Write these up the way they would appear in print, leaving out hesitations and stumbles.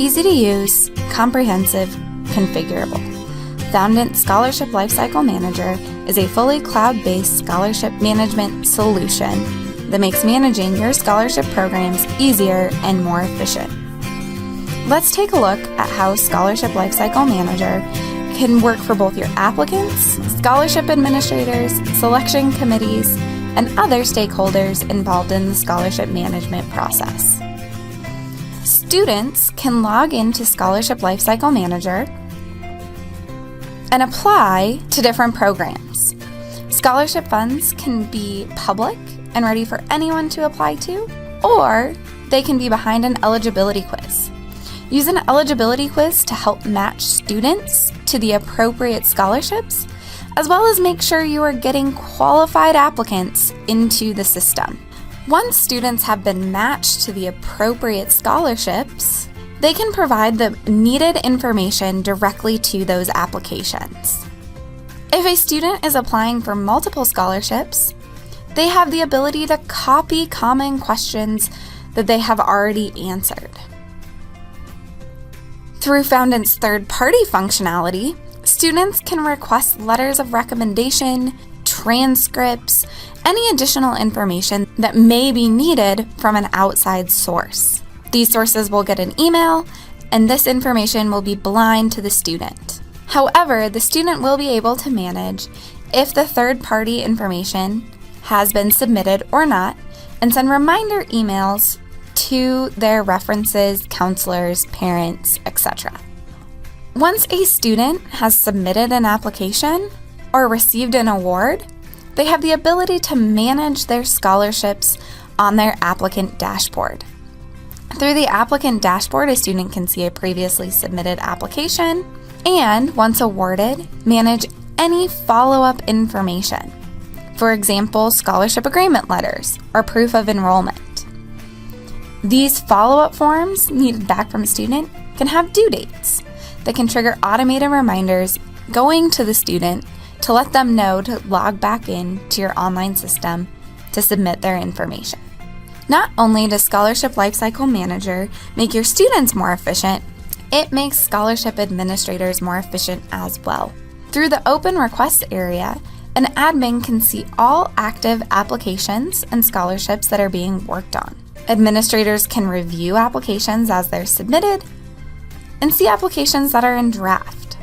easy to use, comprehensive, configurable. Foundant Scholarship Lifecycle Manager is a fully cloud-based scholarship management solution that makes managing your scholarship programs easier and more efficient. Let's take a look at how Scholarship Lifecycle Manager can work for both your applicants, scholarship administrators, selection committees, and other stakeholders involved in the scholarship management process. Students can log into Scholarship Lifecycle Manager and apply to different programs. Scholarship funds can be public and ready for anyone to apply to, or they can be behind an eligibility quiz. Use an eligibility quiz to help match students to the appropriate scholarships, as well as make sure you are getting qualified applicants into the system. Once students have been matched to the appropriate scholarships, they can provide the needed information directly to those applications. If a student is applying for multiple scholarships, they have the ability to copy common questions that they have already answered. Through Foundant's third-party functionality, students can request letters of recommendation, transcripts, any additional information that may be needed from an outside source. These sources will get an email, and this information will be blind to the student. However, the student will be able to manage if the third-party information has been submitted or not, and send reminder emails to their references, counselors, parents, etc. Once a student has submitted an application or received an award, they have the ability to manage their scholarships on their applicant dashboard. Through the applicant dashboard, a student can see a previously submitted application and, once awarded, manage any follow-up information. For example, scholarship agreement letters or proof of enrollment. These follow-up forms needed back from a student can have due dates that can trigger automated reminders going to the student to let them know to log back in to your online system to submit their information. Not only does Scholarship Lifecycle Manager make your students more efficient, it makes scholarship administrators more efficient as well. Through the Open Requests area, an admin can see all active applications and scholarships that are being worked on. Administrators can review applications as they're submitted and see applications that are in draft.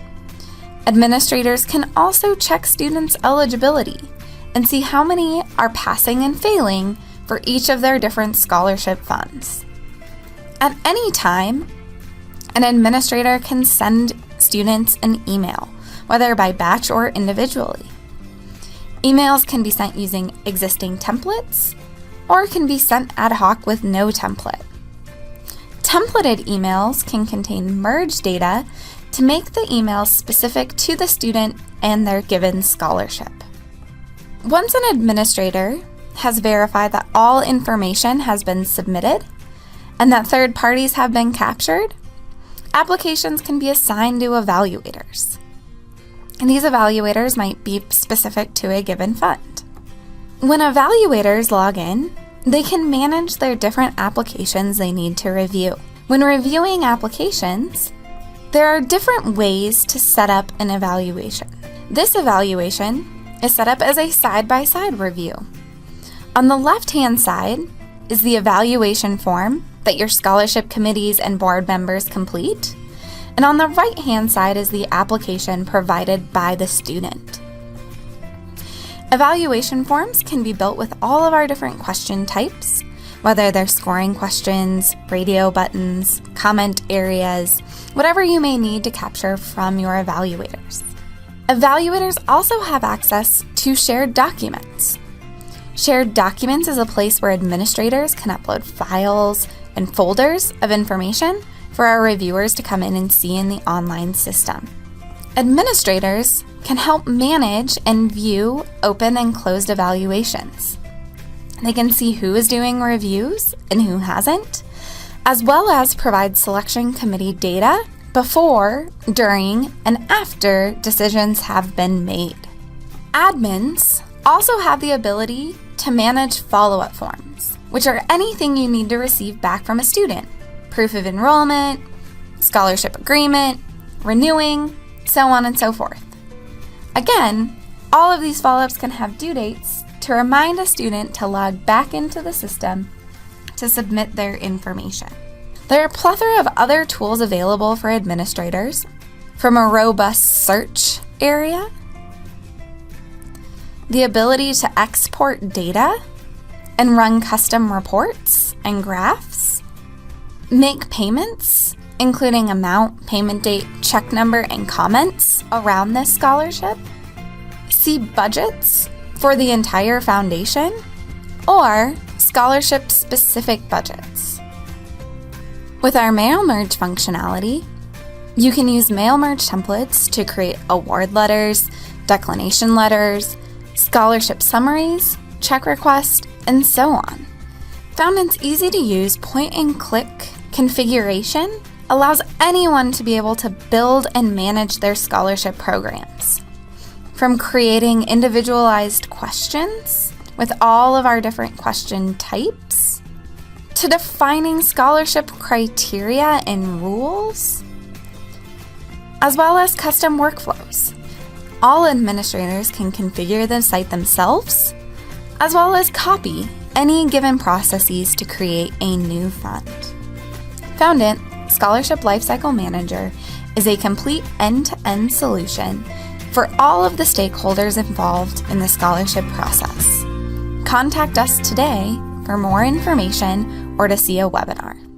Administrators can also check students' eligibility and see how many are passing and failing for each of their different scholarship funds. At any time, an administrator can send students an email, whether by batch or individually. Emails can be sent using existing templates or can be sent ad hoc with no template. Templated emails can contain merged data to make the email specific to the student and their given scholarship. Once an administrator has verified that all information has been submitted and that third parties have been captured, applications can be assigned to evaluators. And these evaluators might be specific to a given fund. When evaluators log in, they can manage their different applications they need to review. When reviewing applications, there are different ways to set up an evaluation. This evaluation is set up as a side-by-side review. On the left-hand side is the evaluation form that your scholarship committees and board members complete, and on the right-hand side is the application provided by the student. Evaluation forms can be built with all of our different question types, whether they're scoring questions, radio buttons, comment areas, whatever you may need to capture from your evaluators. Evaluators also have access to shared documents. Shared documents is a place where administrators can upload files and folders of information for our reviewers to come in and see in the online system. Administrators can help manage and view open and closed evaluations. They can see who is doing reviews and who hasn't, as well as provide selection committee data before, during, and after decisions have been made. Admins also have the ability to manage follow-up forms, which are anything you need to receive back from a student: proof of enrollment, scholarship agreement, renewing, so on and so forth. Again, all of these follow-ups can have due dates to remind a student to log back into the system to submit their information. There are a plethora of other tools available for administrators, from a robust search area, the ability to export data and run custom reports and graphs, make payments, including amount, payment date, check number, and comments around this scholarship, see budgets for the entire foundation, or scholarship-specific budgets. With our mail merge functionality, you can use mail merge templates to create award letters, declination letters, scholarship summaries, check requests, and so on. Foundant's easy-to-use point-and-click configuration allows anyone to be able to build and manage their scholarship programs. From creating individualized questions with all of our different question types, to defining scholarship criteria and rules, as well as custom workflows. All administrators can configure the site themselves, as well as copy any given processes to create a new fund. Foundant Scholarship Lifecycle Manager is a complete end-to-end solution for all of the stakeholders involved in the scholarship process. Contact us today for more information or to see a webinar.